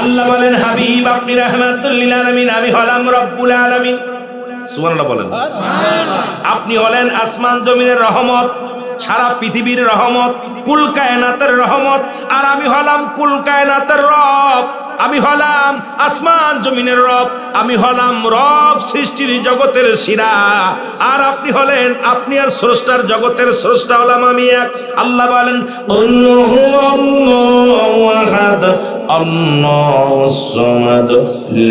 আল্লাহ বলেন হাবিব আপনি রাহমাতুল লিল আলামিন, আমি হলাম রব্বুল আলামিন। সুবহানাল্লাহ বলেন। আপনি হলেন আসমান জমিনের রহমত, সারা পৃথিবীর রহমত, কুল কায়নাতের রহমত। আর আমি হলাম কুল কায়নাতের রব, আমি হলাম আসমান জমিনের রব, আমি হলাম রব সৃষ্টির জগতের শিরা। আর আপনি হলেন, আপনি আর স্রষ্টার জগতের স্রষ্টা হলাম আমি এক। আল্লাহ বলেন আল্লাহু আল্লাহু আহাদ আল্লাহুস সামাদ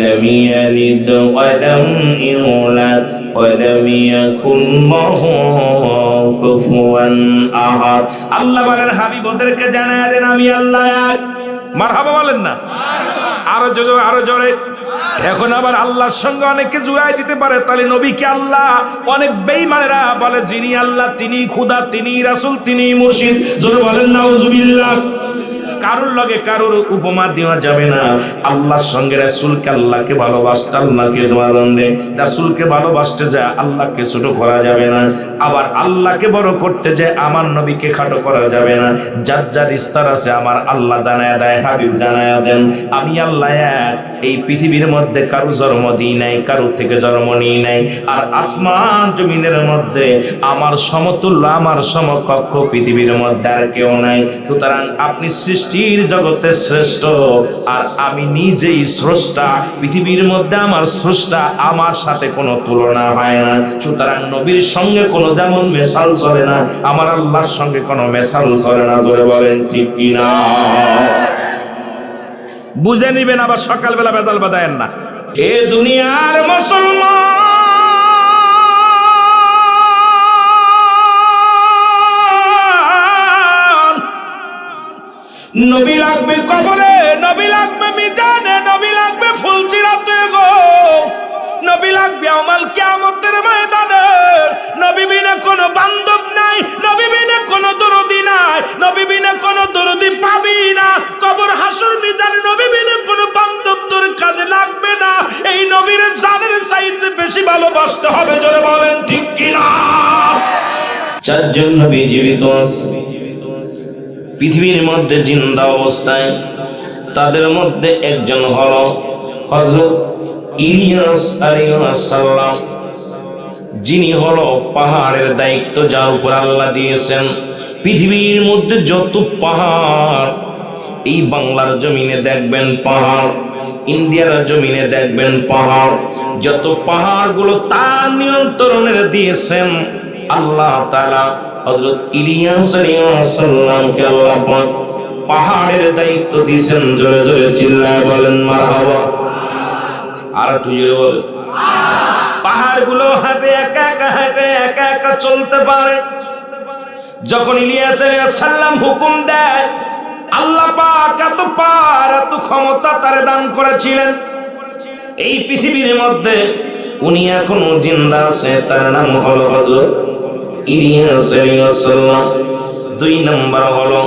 লাম ইয়ালিদ ওয়া লাম ইউলাদ ওয়া লাম ইয়াকুল লাহু কুফুয়ান আহাদ। আল্লাহ বলেন হাবিব ওদেরকে জানায় দেন আমি আল্লাহ এক। মারহাবা বলেন না, আরো জোরে আরো জোরে। এখন আবার আল্লাহর সঙ্গে অনেকে জুড়াই দিতে পারে, তাহলে নবীকে আল্লাহ। অনেক বেঈমানেরা বলে যিনি আল্লাহ তিনি খুদা, তিনি রাসূল, তিনি মুর্শিদ। জোরে বলেন নাউজুবিল্লাহ। কারুর লগে কারুর উপমা দেওয়া যাবে না। আল্লাহর সঙ্গে রাসূলকে, আল্লাহকে ভালোবাসতে আল্লাহকে ধরন দে, রাসূলকে ভালোবাসতে যায় আল্লাহকে ছোট করা যাবে না। আবার আল্লাহকে বড় করতে যায় আমার নবীকে খাটো করা যাবে না। যার যার ইস্তার আছে আমার আল্লাহ জানায়া দেয়, হাবিব জানায়া দেন আমি আল্লাহ এক। এই পৃথিবীর মধ্যে কারো জন্ম দিই নাই, কারো থেকে জন্ম নিই নাই। আর আসমান জমিনের মধ্যে আমার সমতুল্য, আমার সমকক্ষ পৃথিবীর মধ্যে আর কেউ নাই। সুতরাং আপনি সৃষ্টির জগতের শ্রেষ্ঠ, আর আমি নিজেই স্রষ্টা। পৃথিবীর মধ্যে আমার স্রষ্টা, আমার সাথে কোনো তুলনা হয় না। সুতরাং নবীর সঙ্গে কোনো যেমন মেশাল চলে না, আমার আল্লাহর সঙ্গে কোনো মেশাল চলে না। জোরে বলেন ঠিক কিনা? বুঝে নিবেন, আবার সকালবেলা বেদাল বাদায়েন না। এ দুনিয়ার মুসলমান, নবী লাগবে কবরে, নবী লাগবে মিজানে, নবী লাগবে ফুলসিরাতে গো, নবী লাগবে আমাল কিয়ামতের ময়দানে। নবী বিনা কোনো বান্ধব নাই, নবী বিনা কোনো দরদি নাই, নবী বিনা কোনো দরদি পাবি না। কবর হাসর মিজানে নবী বিনা কোনো বান্ধব তোর কাজে লাগবে না। এই নবীর জানের চাইতে বেশি ভালোবাসতে হবে। জোরে বলেন ঠিক কিনা? চারজন নবী জীবিত আছে পৃথিবীর মধ্যে জিন্দা অবস্থায়। তাদের মধ্যে একজন হলো হযরত ইলিয়াস আলাইহিস সালাম, যিনি হলো পাহাড়ের দায়িত্ব যার উপর আল্লাহ দিয়েছেন। পৃথিবীর মধ্যে যত পাহাড়, এই বাংলার জমিনে দেখবেন পাহাড়, ইন্ডিয়ার জমিনে দেখবেন পাহাড়, যত পাহাড়গুলো তার নিয়ন্ত্রণের দিয়েছেন আল্লাহ তাআলা। হযরত ইলিয়াস আলাইহিস সালামকে আল্লাহ পাক পাহাড়ের দায়িত্ব দিয়েছেন। জোরে জোরে চিল্লায় বলেন মারহাবা। আর একটু জোরে বলেন। পাহাড়গুলো হাঁটে একা একা, হাঁটে একা একা চলতে পারে। যখন ইলিয়াস আলাইহিস সালাম হুকুম দেয়, আল্লাহ পাক এত পার, এত ক্ষমতা তারে দান করেছিলেন। এই পৃথিবীর মধ্যে উনি এখনো জিন্দা আছে, তার নাম হলো হযরত ইলিয়াস আলাইহিস সালাম। দুই নম্বর হলো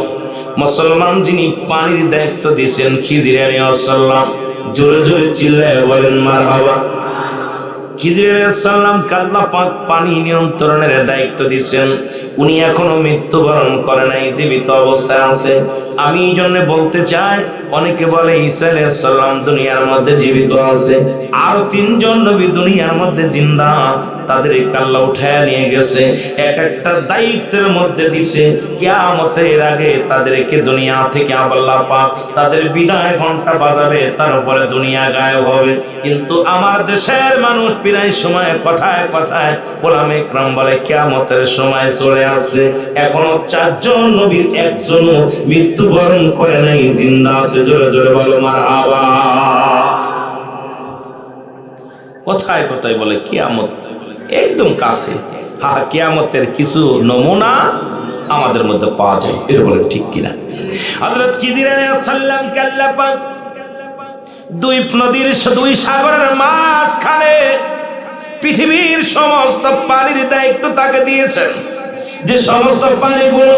মুসলমান যিনি পানির দায়িত্ব দিয়েছেন, খিজির আলাইহিস সালাম। জোরে জোরে চিল্লায় বলেন মারহাবা। খিজির আলাইহিস সালাম আল্লাহ পাক পানি নিয়ন্ত্রণের দায়িত্ব দিয়েছেন। উনি এখনো মৃত্যুবরণ করে নাই, জীবিত অবস্থায় আছে। আমি এই জন্য বলতে চাই, অনেকে বলে ঈসা আলাইহিস সালাম দুনিয়ার মধ্যে জীবিত আছে, আর তিনজন নবী দুনিয়ার মধ্যে জিন্দা। তাদেরকে আল্লাহ উঠায় নিয়ে গেছে, এক একটা দায়িত্বের মধ্যে দিছে। কিয়ামতের আগে তাদেরকে দুনিয়া থেকে আল্লাহ পাক তাদের বিদায় ঘন্টা বাজাবে, তারপরে দুনিয়া গায়েব হবে। কিন্তু আমার দেশের মানুষ প্রায় সময় কথায় কথায় ওলামা ইকরাম বলে কিয়ামতের সময় চলে আসে, এখনো চারজন নবীর একজনও মৃত্যুবরণ করে নাই, জিন্দা আছে। জোরে জোরে বলো মারহাবা। কথায় কথায় বলে কিয়ামত একদম কাছে। হ্যাঁ, কিয়ামতের কিছু নমুনা আমাদের মধ্যে পাওয়া যায়, এটা বলে ঠিক কিনা? হযরত খিজির আলাইহিস সালাম কে আল্লাহ পাক দুই নদীর, দুই সাগরের মাঝখানে পৃথিবীর সমস্ত পানির দায়িত্ব তাকে দিয়েছেন। যে সমস্ত পানিগুলো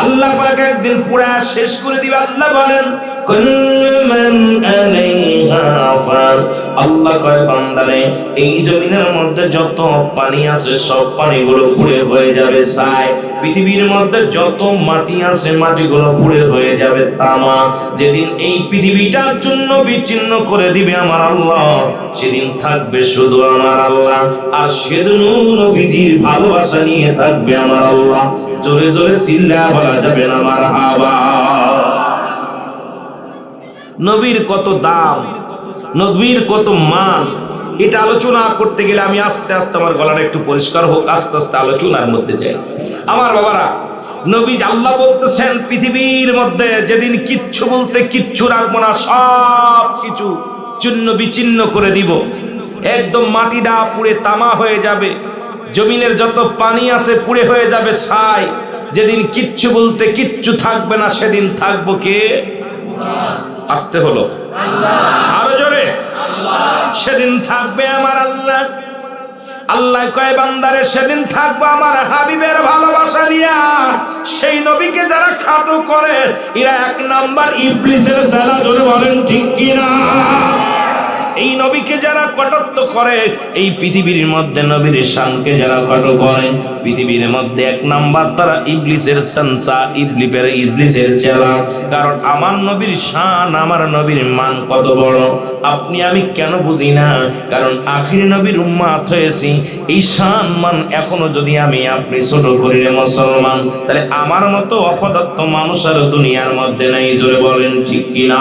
আল্লাহ পাক একদিন পুরা শেষ করে দিবে। আল্লাহ বলেন কুল্লু মান আলাইহা ফান, আল্লাহ কয় বান্দারে এই জমিনের মধ্যে যত পানি আছে সব পানিগুলো পুড়ে হয়ে যাবে ছাই, পৃথিবীর মধ্যে যত মাটি আছে মাটিগুলো পুড়ে হয়ে যাবে তামা। যেদিন এই পৃথিবীটা চূর্ণ বিচ্ছিন্ন করে দিবে আমার আল্লাহ, সেদিন থাকবে শুধু আমার আল্লাহ, আর সেদিন নবীজির ভালোবাসা নিয়ে থাকবে আমার আল্লাহ। জোরে জোরে চিল্লা বলা যাবে না মারহাবা। নবীর কত দাম, নবীর কত মান, এটা আলোচনা করতে গেলে আমি আস্তে আস্তে আমার গলাটা একটু পরিষ্কার হোক, আস্তে আস্তে আলোচনার মধ্যে যাই। আমার বাবারা, নবী আল্লাহ বলতেছেন পৃথিবীর মধ্যে যেদিন কিচ্ছু বলতে কিচ্ছু রাখবো না, সব কিছু চূর্ণ বিচ্ছিন্ন করে দিব, একদম মাটিটা পুড়ে তামা হয়ে যাবে, জমিনের যত পানি আছে পুড়ে হয়ে যাবে ছাই। যেদিন কিচ্ছু বলতে কিচ্ছু থাকবে না, সেদিন থাকবো কে? আসতে হলো আরো জোরে, সেদিন থাকবে আমার আল্লাহ। আল্লাহ কয় বান্দারে সেদিন থাকবো আমার হাবিবের ভালোবাসা নিয়া। সেই নবীকে যারা খাটো করে এরা এক নাম্বার ইবলিসের ছেলে, জোরে বলেন ঠিক কিনা? এই নবীকে যারা কটাক্ষ করে, এই পৃথিবীর মধ্যে নবীর শানকে যারা কটাক্ষ করে, পৃথিবীর মধ্যে এক নাম্বার তারা ইবলিসের সন্সা, ইবলিসের চেলা। কারণ আমার নবীর শান, আমার নবীর মান কত বড় আপনি আমি কেন বুঝি না? কারণ আখির নবীর উম্মত হয়েছি, এই শান মান এখনো যদি আমি আপনি ছোট করি রে মুসলমান, তাহলে আমার মতো অপদার্থ মানুষ আর দুনিয়ার মধ্যে নাই। জোরে বলেন ঠিক কিনা?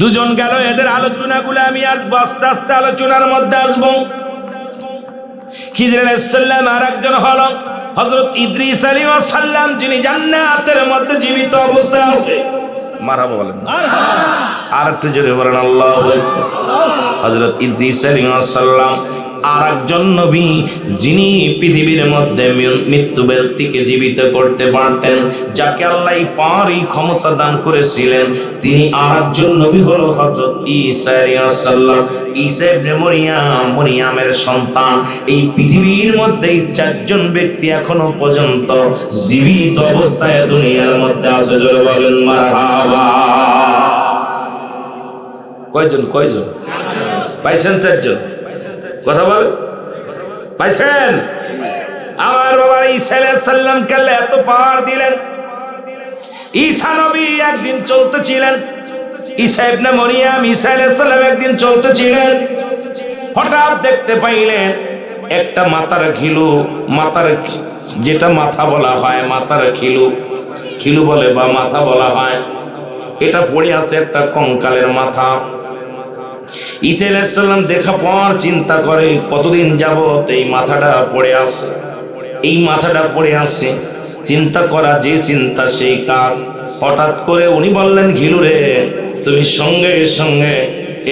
দুজন গেল, এদের আলোচনাগুলো আমি আসবো, আস্তে আস্তে আলোচনার মধ্যে আসবো। খিজির আলাইহিস সালাম, আর একজন হলো হযরত ইদ্রিস আলাইহিস সালাম, যিনি জান্নাতের মধ্যে জীবিত অবস্থায় আছে। মারহাবা বলেন, আর একটু জোরে বলেন আল্লাহু আকবার। হযরত ইদ্রিস আলাইহিস সালাম আর একজন নবী, যিনি পৃথিবীর মধ্যে মৃত্যু ব্যক্তিকে জীবিত করতে পারতেন, যাকে আল্লাহ পারি ক্ষমতা দান করেছিলেন, তিনি আর একজন নবী হলো হযরত ঈসা আলাইহিস সালাম। ঈসা ইবনে মরিয়াম, মরিয়ামের সন্তান। এই পৃথিবীর মধ্যে চারজন ব্যক্তি এখনো পর্যন্ত জীবিত অবস্থায় দুনিয়ার মধ্যে আছে। জোরে বলেন মারহাবা। কয়জন? কয়জন পাইছেন? চারজন। কথা বল, পাইছেন? আমার বাবা ঈসা আলাইহিস সালামকে আল্লাহ এত পাওয়ার দিলেন। ঈসা নবী একদিন চলতেছিলেন, ঈসা ইবনে মরিয়াম, ঈসা আলাইহিস সালাম একদিন চলতেছিলেন, হঠাৎ দেখতে পাইলেন একটা মাথার খিলু, মাথার যেটা মাথা বলা হয়, মাথার খিলু, খিলু বলে বা মাথা বলা হয়, এটা পড়ে আছে, একটা কঙ্কালের মাথা। ঈসা আলাইহিস সালাম দেখা পর চিন্তা করে, কতদিন যাবত এই মাথাটা পড়ে আছে, এই মাথাটা পড়ে আছে। চিন্তা করা যে চিন্তা সেই কাজ। হঠাৎ করে উনি বললেন, ঘিলু রে, তুমি সঙ্গে সঙ্গে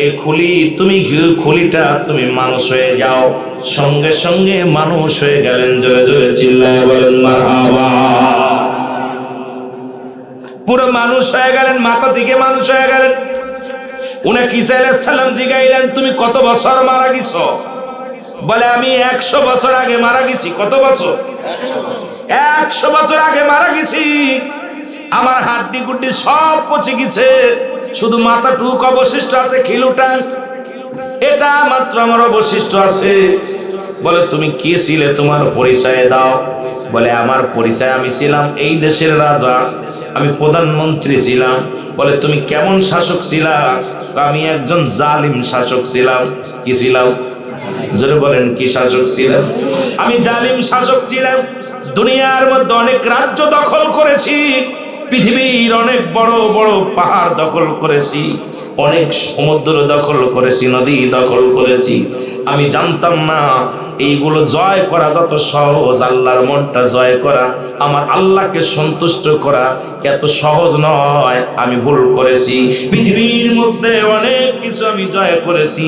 এই খুলি, তুমি খুলিটা তুমি মানুষ হয়ে যাও। সঙ্গে সঙ্গে মানুষ হয়ে গেলেন। জোরে জোরে চিল্লায় বলেন মারহাবা। পুরো মানুষ হয়ে গেলেন, মাথা থেকে মানুষ হয়ে গেলেন। উনাকে ঈসা আলাইহিস সালাম জিগাইলেন, তুমি কত বছর মারা গেছো? বলে, আমি 100 বছর আগে মারা গেছি। কত বছর? 100 বছর আগে মারা গেছি। আমার হাড্ডি গুড্ডি সব পচে গেছে, শুধু মাথাটুক অবশিষ্ট আছে, খিলুটা এটা মাত্র আমার অবশিষ্ট আছে। বলে, তুমি কি ছিলে? তোমার পরিচয় দাও। বলে, আমার পরিচয়, আমি ছিলাম এই দেশের রাজা, আমি প্রধানমন্ত্রী ছিলাম। বলে, তুমি কেমন শাসক ছিলা? আমি একজন জালিম শাসক ছিলাম। কি ছিলাম? জোরে বলেন, কি শাসক ছিলাম? আমি জালিম শাসক ছিলাম। দুনিয়ার মধ্যে অনেক রাজ্য দখল করেছি, পৃথিবীর অনেক বড় বড় পাহাড় দখল করেছি, অনেক সমুদ্র দখল করেছি, নদী দখল করেছি। আমি জানতাম না এইগুলো জয় করা যত সহজ, আল্লাহর মনটা জয় করা, আমার আল্লাহকে সন্তুষ্ট করা এত সহজ নয়। আমি ভুল করেছি, পৃথিবীর মধ্যে অনেক কিছু আমি জয় করেছি,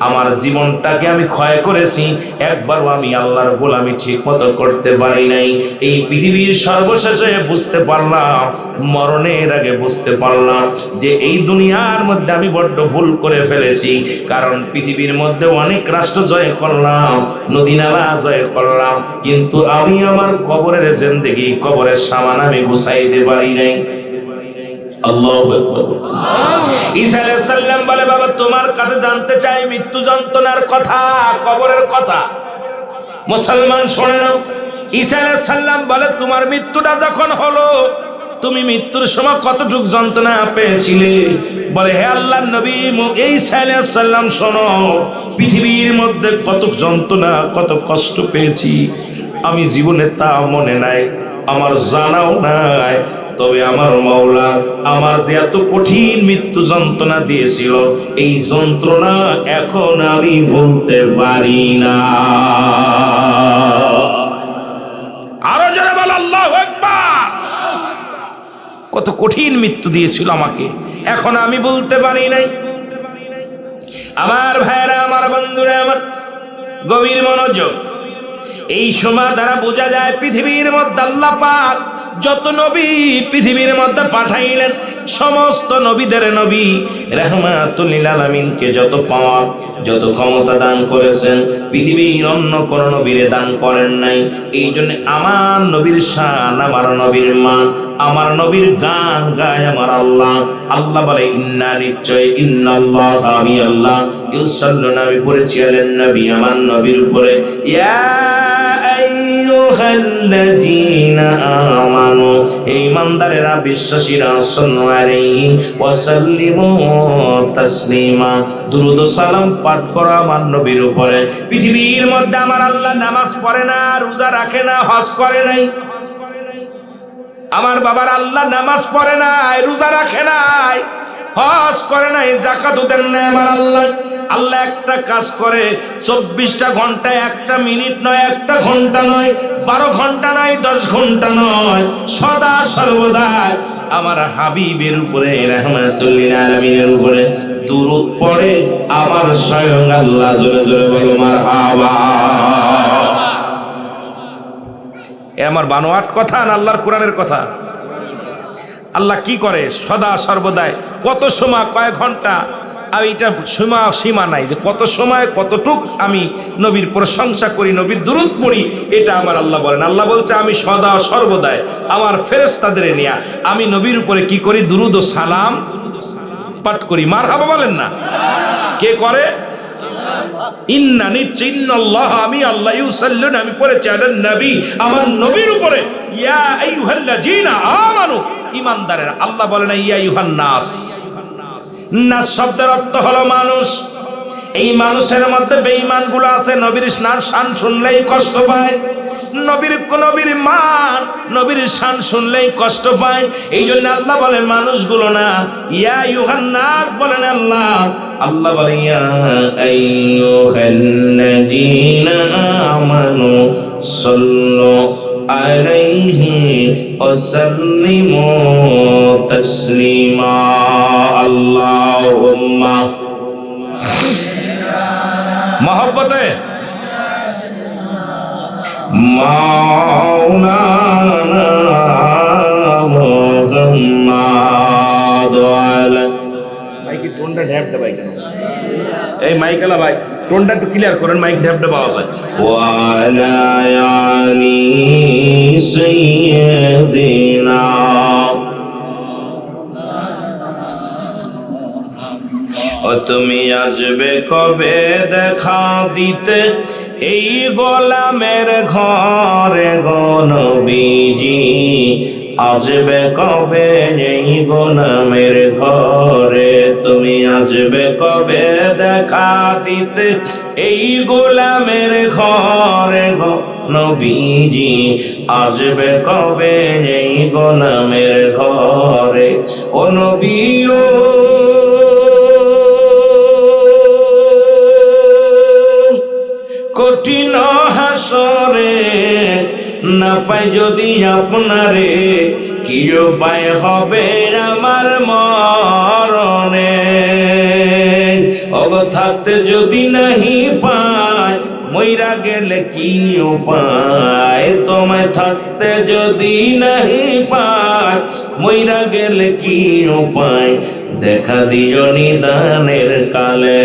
আমার জীবনটাকে আমি ক্ষয় করেছি, একবারও আমি আল্লাহর গোলামি ঠিক মতো করতে পারি নাই। এই পৃথিবীর সর্বশেষে বুঝতে পারলাম, মরণের আগে বুঝতে পারলাম যে এই দুনিয়ার মধ্যে আমি বড্ড ভুল করে ফেলেছি। কারণ পৃথিবীর মধ্যে অনেক রাষ্ট্র জয় করলাম, নদী নালা জয় করলাম, কিন্তু আমি আমার কবরের জিন্দেগি, কবরের সামান আমি গুছাইতে পারি নাই। আল্লাহু আকবার। ঈসা আলাইহিস সালাম বলে, বাবা তোমার কাছে জানতে চাই মৃত্যু যন্ত্রণার কথা, কবরের কথা। মুসলমান শোনে নাও, ঈসা আলাইহিস সালাম বলে, তোমার মৃত্যুটা যখন হলো, তুমি মৃত্যুর সময় কতটুক যন্ত্রণা পেয়েছিলে? বলে, হে আল্লাহর নবী ঈসা আলাইহিস সালাম শোনো, পৃথিবীর মধ্যে কত যন্ত্রণা, কত কষ্ট পেয়েছি আমি জীবনে তা মনে নাই, আমার জানাও নাই। তবে আমার মাওলা আমার যে এত কঠিন মৃত্যু যন্ত্রণা দিয়েছিল, এই যন্ত্রণা এখন আমি বলতে পারি না। আরো যারা বল আল্লাহু আকবার। কত কঠিন মৃত্যু দিয়েছিল আমাকে, এখন আমি বলতে পারি নাই। আমার ভাইরা, আমার বন্ধুরা, আমার গভীর মনোযোগ। এই সময় দ্বারা বোঝা যায় পৃথিবীর মধ্যে আল্লাহ পাক যত নবী পৃথিবীর মধ্যে পাঠাইলেন, সমস্ত নবীদের নবী রাহমাতুল লিল আলামিনকে যত পাওয়ার, যত ক্ষমতা দান করেছেন, পৃথিবীর অন্য কোন নবীরে দান করেন নাই। এই জন্য আমার নবীর শান, আমার নবীর মান, আমার নবীর গান গায় আমার আল্লাহ। আল্লাহ বলে, ইন্না নিশ্চয়, ইন্নাল্লাহ আমি আল্লাহ, ইউসাল্লুনা আমি পড়েছি আলেন নবী আমার নবীর উপরে, ইয়া আইয়ুহাল্লাযীনা আমানু এই ইমানদারেরা, বিশ্বাসীরা, সাল্লু আলাইহি ওয়া সাল্লিমু তাসলিমা দুরূদ ও সালাম পাঠ করা আমার নবীর উপরে। পৃথিবীর মধ্যে আমার আল্লাহ নামাজ পড়ে না, রোজা রাখে না, হজ করে নাই। আমার বাবার আল্লাহ নামাজ পড়ে নাই, রোজা রাখে নাই, হজ করে নাই, যাকাত দেন নাই। আমার আল্লাহ আল্লাহ একটা কাজ করে 24টা ঘন্টায়, একটা মিনিট নয়, একটা ঘন্টা নয়, 12 ঘন্টা নয়, 10 ঘন্টা নয়, সদা সর্বদা আমার হাবিবের উপরে, রাহমাতুল লিল আলামিনের উপরে দুরূদ পড়ে আমার স্বয়ং আল্লাহ। জোরে জোরে বলো মারহাবা। এ আমার বানোয়াট কথা না আল্লাহর কোরআনের কথা? আল্লাহ কি করে সদা সর্বদাই, কত সময়, কয়েক ঘন্টা, আর এটা সীমা নাই যে কত সময় কতটুক আমি নবীর প্রশংসা করি, নবীর দুরূদ পড়ি, এটা আমার আল্লাহ বলেন। আল্লাহ বলছে, আমি সদা সর্বদাই আমার ফেরেশতাদের নিয়ে আমি নবীর উপরে কি করি? দুরূদ ও সালাম পাঠ করি। মারহাবা বলেন না? কে করে? ইন্না নিশ্চয়, ইন্নাল্লাহ আমি আল্লাহ, ইউসাল্লুনা আমি পড়েছি আলান নবী আমার নবীর উপরে, ইয়া আইয়ুহাল্লাযীনা আমানু ঈমানদারেরা। আল্লাহ বলে না ইয়া আইয়ুহান নাস। নাস শব্দের অর্থ হলো মানুষ। এই মানুষের মধ্যে বেঈমানগুলো আছে, নবীর শান শুনলেই কষ্ট পায়, নবীর মান, নবীর শান শুনলেই কষ্ট পায়। এই জন্য আল্লাহ বলে মানুষগুলো না, ইয়া আইয়ুহান নাস বলেন আল্লাহ। আল্লাহ বলে ইয়া আইয়ুহাল্লাযীনা আমানু সাল্লু আলাইহি ওয়া সাল্লিমু তাসলিমা। আল্লাহুম্মা মহব্বতে মাওলানা মুহাম্মাদ আলা। ভাই কি টোনটা ঢ্যাপ দে ভাই, কেন এই মাইকালা ভাই টোনটা একটু ক্লিয়ার করেন, মাইক ঢ্যাপ দে পাওয়া যায়। ওয়া আলা আলি সাইয়্যিদিনা। ও তুমি আসবে কবে দেখা দিতে এই গোলামের ঘরে গো নবীজি? আসবে কবে এই গোলামের ঘরে? তুমি আসবে কবে দেখা দিতে এই গোলামের ঘরে গো নবীজি? আসবে কবে এই গোলামের ঘরে? ও নবী ও কঠিন হাসরে না পাই যদি আপনারে, কি উপায় হবে আমার মরণে? অব থাকতে যদি নাহি পাই, মইরা গেলে কি উপায়? তোমায় থাকতে যদি নাহি পাই, মইরা গেলে কি উপায়, দেখা দিও নিদানের কালে।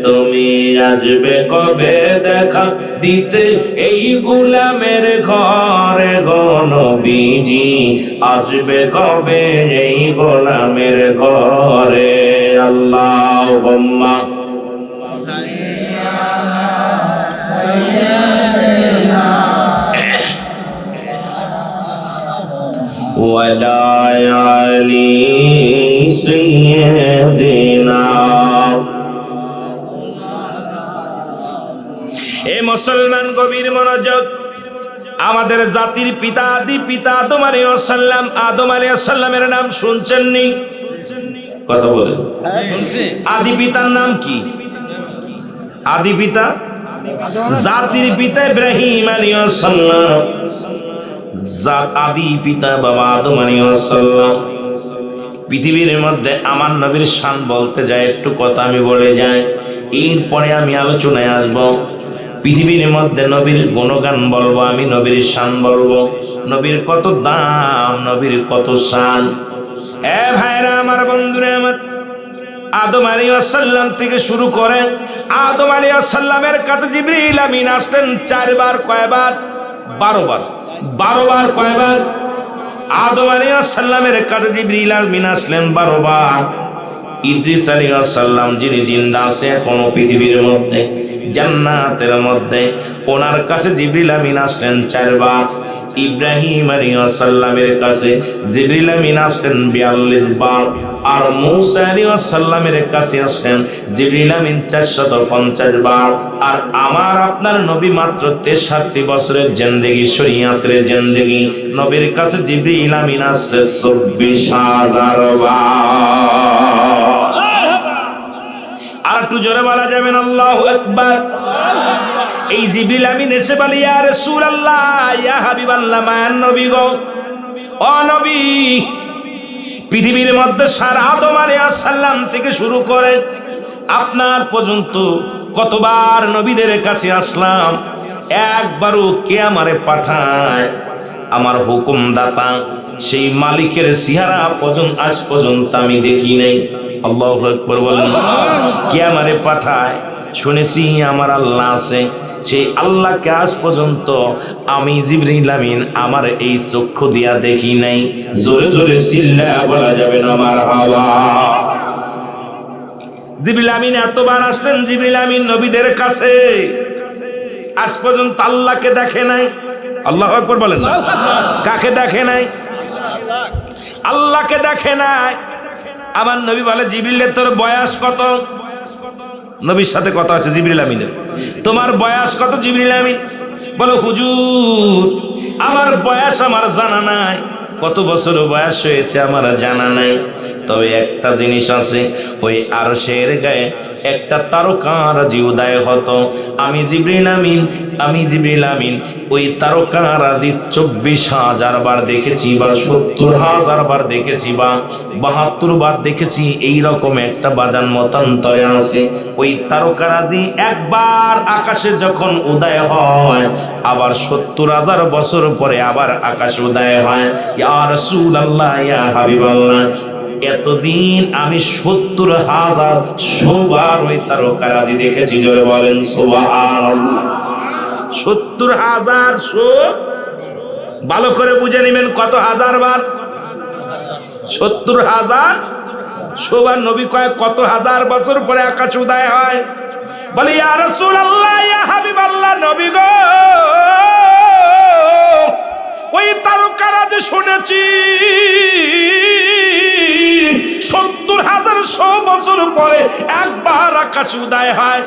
তুমি আসবে কবে দেখা দিতে এই গোলামের ঘরে গো নবীজি, আসবে কবে এই গোলামের ঘরে। আল্লাহুম্মা ওয়ালা আলি সাইয়্যিদিনা। এ মুসলমান গভীর মনোযোগ। আমাদের জাতির পিতা আদি পিতা আদম আলাইহিস সালাম, আদম আলাইহিস সালামের নাম শুনছেননি? কথা বলেন। আদি পিতার নাম কি? আদি পিতা জাতির পিতা ইব্রাহিম আলাইহিস সালাম, আদি পিতা বাবা আদম আলাইহিস সালাম। পৃথিবীর মধ্যে আমার নবীর শান বলতে যায়, একটু কথা আমি বলে যাই, এরপরে আমি আলোচনায় আসবো। পৃথিবীর মধ্যে নবীর গুণগান বলবো, আমি নবীর শান বলবো, নবীর কত দাম, নবীর কত শান। এ ভাইরা আমার, বন্ধুরা আমার, আদম আলাইহিস সালাম থেকে শুরু করে আদম আলাইহিস সালামের কাছে জিবরিল আমিন আসলেন 4 বার। কয়বার? 12 বার। 12 বার কয়বার? আদম আলাইহিস সালামের কাছে জিবরিল আমিন আসলেন 12 বার। ইদ্রিস আলাইহিস সালাম যিনি জিন্দা আছে এখনো পৃথিবীর মধ্যে জান্নাতের মধ্যে, ওনার কাছে জিবরিল আমিন আসলেন 4 বার। ইব্রাহিম আলাইহিস সালামের কাছে জিবরিল আমিন আসলেন 42 বার। আর মূসা আলাইহিস সালামের কাছে আসলেন জিবরিল আমিন 450 বার। আর আমার আপনার নবী মাত্র 63 বছরের জিন্দেগি, শরীয়তের জিন্দেগি, নবীর কাছে জিবরিল আমিন আসছে 24,000 বার। আর একটু জোরে বলা যাবেন আল্লাহু আকবার। এই জিবরিল আমিন এসে বলে, ইয়া রাসূলুল্লাহ, ইয়া হাবিবাল্লাহ, মায়ান নবী গো, ও নবী, পৃথিবীর মধ্যে সারা আদম আলাইহিস সালাম থেকে শুরু করে আপনার পর্যন্ত কতবার নবীদের কাছে আসলাম, একবারও কে আমারে পাঠায় আমার হুকুমদাতা সেই মালিকের চেহারা পর্যন্ত আজ পর্যন্ত আমি দেখি নাই। আল্লাহু আকবার বলেন। কে আমারে পাঠায়? শুনেছি আমার আল্লাহ আছে, সেই আল্লাহকে আজ পর্যন্ত আমি জিবরিল আমিন আমার এই চক্ষু দিয়া দেখি নাই। জোরে জোরে চিল্লায়া বলা যাবে না মারহাবা। জিবরিল আমিন এতবার আসলেন, জিবরিল আমিন নবীদের কাছে আজ পর্যন্ত আল্লাহকে দেখে নাই। আল্লাহু আকবার বলেন না। কাকে দেখে নাই? আল্লাহকে দেখে নাই। আমার নবী বলে, জিবরিল তোর বয়স কত? নবীর সাথে কথা আছে জিবরিল আমিনের, তোমার বয়স কত? জিবরিল আমিন বলো, হুজুর আমার বয়স আমার জানা নাই, কত বছর বয়স হয়েছে আমার জানা নাই, তবে একটা জিনিস আছে, ওই আরশের গায়ে একটা তারকারাজি উদয় হতো, আমি জিবরিল আমিন ওই তারকারাজি 24,000 বার দেখেছি, বা 70,000 বার দেখেছি, বা 72 বার দেখেছি। এইরকম একটা বাজান মতান্তরে আছে। ওই তারকারাজি একবার আকাশে যখন উদয় হয়, আবার 70,000 বছর পরে আবার আকাশ উদয় হয়। ইয়া রাসূলুল্লাহ, ইয়া হাবিবাল্লাহ, এতদিন আমি 70,000 বার ওই তারকারাজি দেখেছি। জোরে বলেন সুবহানাল্লাহ। 70,000 ভালো করে বুঝে নেবেন কত হাজার বার? 70,000 বার। নবী কয় কত হাজার বছর পরে আকাশ উদয় হয়? বলে, ইয়া রাসূলুল্লাহ, ইয়া হাবিবাল্লাহ, নবী গো, ওই তারকারাজি শুনেছি 70,000 বছর পরে একবার আকাশ উদয় হয়।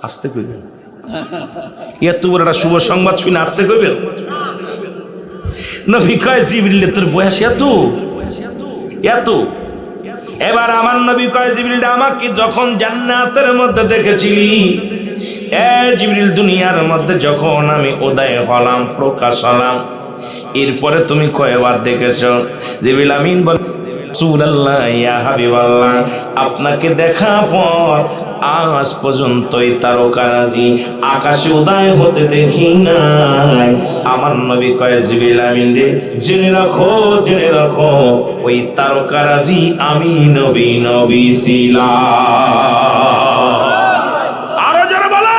আসতে কইবেন, এত বড় একটা শুভ সংবাদ শুনে আসতে কইবেন। নবী কয়, জিবরিল তোর বয়স এত এত। এবার আমার নবী কয়, জিবরিল আমাকে যখন জান্নাতের মধ্যে দেখেছিলি, জিবরিল দুনিয়ার মধ্যে যখন আমি উদয় হলাম, প্রকাশ হলাম, এরপরে তুমি কয়বার দেখেছ? জিবরিল আমিন বলে, রাসূলুল্লাহ ইয়া হাবিবাল্লাহ, আপনাকে দেখা পর আজ পর্যন্ত এই তারকারাজি আকাশে উদয় হতে দেখি নাই। আমার নবী কয় জিবরিল আমিন রে, জেনে রাখো ওই তারকারাজি আমি নবী ছিলাম। আরো যারা বলো,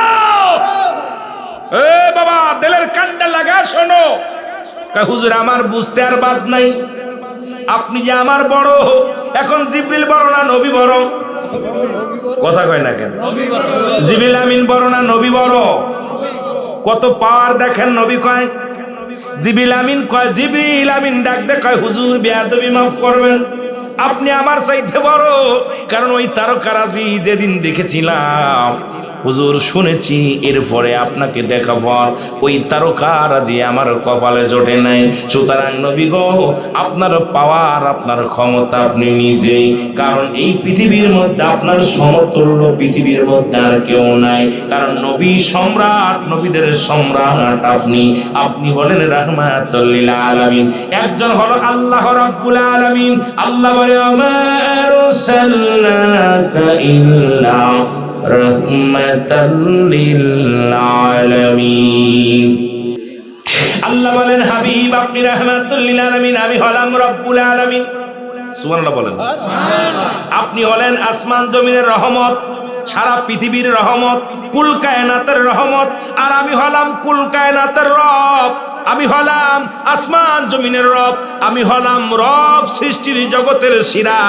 এ বাবা দিলের কান্ডা লাগা শোনো। কয় হুজুর আমার বুঝতে আর বাদ নাই, আপনি যে আমার বড়, এখন জিবরিল বড় না নবী বড়? কথা কয় না কেন? জিবরিল আমিন বড় না নবী বড়? কত পাওয়ার দেখেন। নবী কয়, জিবরিল আমিন কয়, জিবরিল আমিন ডাক দে কয় হুজুর বেয়াদবি মাফ করবেন, আপনি আমার চাইতে বড়। কারণ ওই তারকারাজি যেদিন দেখেছিলাম হুজুর শুনেছি, এরপরে আপনাকে দেখা পর ওই তারকারাজি আমার কপালে জোটে নাই। সুতরাং নবী গো, আপনার পাওয়ার, আপনার ক্ষমতা আপনি নিজেই। কারণ এই পৃথিবীর মধ্যে আপনার সমতুল্য পৃথিবীর মধ্যে আর কেউ নাই। কারণ নবী সম্রাট, নবীদের সম্রাট আপনি হলেন রাহমাতুল লিল আলামিন। একজন হলো আল্লাহ রাব্বুল আলামিন। আল্লাহ বলে মা আরসালনাকা ইল্লা রাহমাতাল লিল আলামিন। আল্লাহ বলেন হাবিব আপনি রাহমাতুল লিল আলামিন, আমি হলাম রব্বুল আলামিন। সুবহানাল্লাহ বলেন। আপনি হলেন আসমান জমিনের রহমত, সারা পৃথিবীর রহমত, কুল কায়নাতের রহমত। আর আমি হলাম কুল কায়নাতের রব, আমি হলাম আসমান জমিনের রব, আমি হলাম রব সৃষ্টির জগতের শিরা।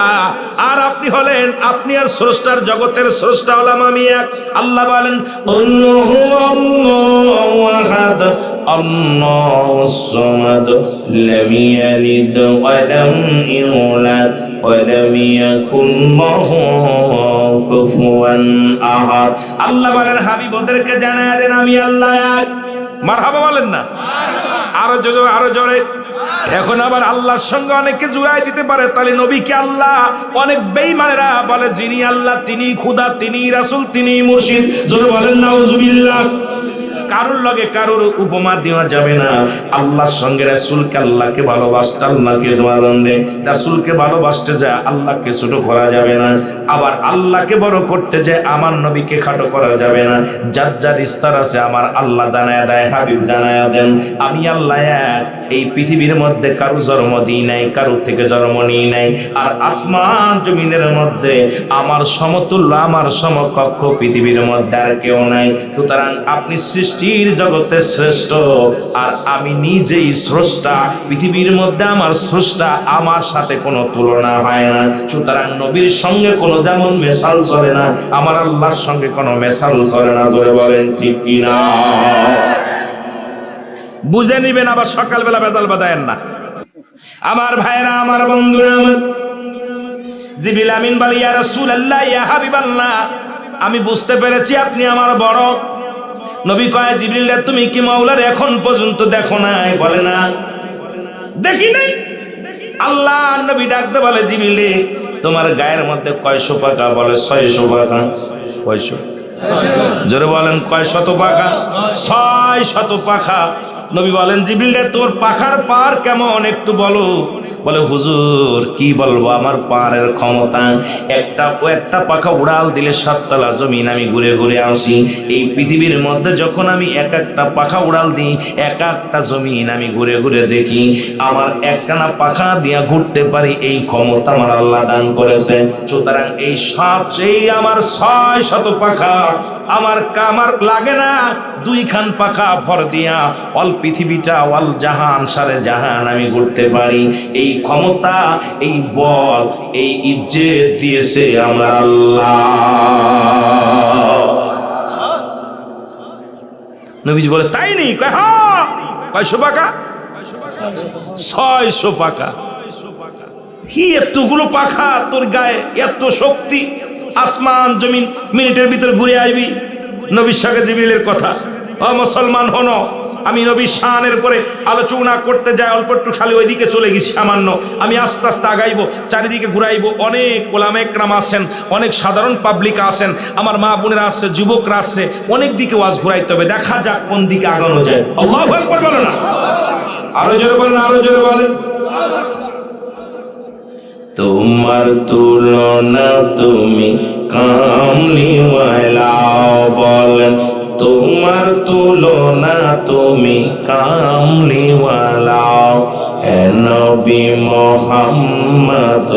আর আপনি হলেন, আপনি আর স্রষ্টার জগতের স্রষ্টা হলাম আমি এক। আল্লাহ বলেন আল্লাহু আল্লাহু আহাদ আল্লাহুস সামাদ লাম ইয়ালিদ ওয়া লাম ইউলাদ ওয়া লাম ইয়াকুল লাহু কুফুয়ান আহাদ। আল্লাহ বলেন হাবিব ওদেরকে জানায় দেন আমি আল্লাহ এক। মারহাবা বলেন না? আরো জোরে, আরো জোরে। এখন আবার আল্লাহর সঙ্গে অনেকে জুড়াই দিতে পারে, তাহলে নবীকে আল্লাহ। অনেক বেঈমানেরা বলে যিনি আল্লাহ তিনি খোদা, তিনি রাসূল, তিনি মুর্শিদ। জোরে বলেন নাউজুবিল্লাহ। কারুর লগে কারুর উপমা দেওয়া যাবে না। আল্লাহর সঙ্গে রাসূলকে, আল্লাহকে ভালোবাসতে আল্লাহকে ধরেন রে, রাসূলকে ভালোবাসতে যায় আল্লাহকে ছোট করা যাবে না। আবার আল্লাহকে বড় করতে যায় আমার নবীকে খাটো করা যাবে না। যার যার ইস্তার আছে আমার আল্লাহ জানায়া দেয়, হাবিব জানায়া দেন আমি আল্লাহ এক। এই পৃথিবীর মধ্যে কারো জন্ম দিই নাই, কারো থেকে জন্ম নিই নাই। আর আসমান জমিনের মধ্যে আমার সমতুল্য, আমার সমকক্ষ পৃথিবীর মধ্যে আর কেউ নাই। সুতরাং আপনি সৃষ্টির জগতে শ্রেষ্ঠ, আর আমি নিজেই স্রষ্টা। পৃথিবীর মধ্যে আমার স্রষ্টা, আমার সাথে কোনো তুলনা হয় না। সুতরাং নবীর সঙ্গে কোনো যেমন মেশাল চলে না, আমার আল্লাহর সঙ্গে কোনো মেশাল চলে না। জোরে বলেন ঠিক কিনা? বুঝে নিবেন, আবার সকালবেলা বেদাল বাদায়েন না। আমার ভাইরা, আমার বন্ধুরা, আমার জিবরিল আমিন বলে ইয়া রাসূলুল্লাহ ইয়া হাবিবাল্লাহ, আমি বুঝতে পেরেছি আপনি আমার বড়। নবী কয় জিবরিল তুমি কি মাওলার এখন পর্যন্ত দেখো নাই? বলে না, দেখি নাই। আল্লাহ নবী ডাকতে বলে জিবরিল তোমার গায়ের মধ্যে কয়শো পাখা? বলে 600 পাখা। কয়শো? জোরে বলেন কয় শত পাখা? 600 পাখা। নবী বলেন জিবরিল তোর পাখার পার কেমন একটু বলো। বলে হুজুর কি বলবো, আমার পারের ক্ষমতা একটা পাখা উড়াল দিলে 7 তলা জমিন আমি ঘুরে ঘুরে আসি। এই পৃথিবীর মধ্যে যখন আমি একটা পাখা উড়াল দিই, একটা জমিন আমি ঘুরে ঘুরে দেখি। আমার একটানা পাখা দিয়া ঘুরতে পারি, এই ক্ষমতা আমার আল্লাহ দান করেছে। সুতরাং এই সব সেই আমার 600 পাখা আমার লাগে না। 2 খান পাখা ভর দিয়া অল পৃথিবীটা, অল জাহান সারে জাহান আমি ঘুরতে পারি। এই ক্ষমতা, এই বল, এই ইজ্জত দিয়েছে আমার আল্লাহ। নবীজি বলে তাই নেই? কয় হ্যাঁ। কয়শো পাখা? 600 পাখা। কি এতগুলো পাখা তোর গায়ে, এত শক্তি? আসমান জমিন মিনিটের ভিতর ঘুরে আসবি। নবীর সঙ্গে জিবরিলের কথা। ও মুসলমান হনো, আমি নবীর শানের পরে আলোচনা করতে যাই, অল্প একটু খালি ওইদিকে চলে গেছি সামান্য। আমি আস্তে আস্তে আগাইবো, চারিদিকে ঘুরাইবো। অনেক ওলামা একরাম আছেন, অনেক সাধারণ পাবলিক আছেন, আমার মা বোনেরা আসছে, যুবকরা আসছে, অনেক দিকে ওয়াজ ঘুরাইতে হবে। দেখা যাক কোন দিকে আগানো যায়। আল্লাহু আকবার বলো না? আরো জোরে বলেন, আরো জোরে বলেন। তোমার তুলনা তুমি কামলিওয়ালা, বলেন তোমার তুলনা তুমি কামলিওয়ালা। এ নবী মুহাম্মদ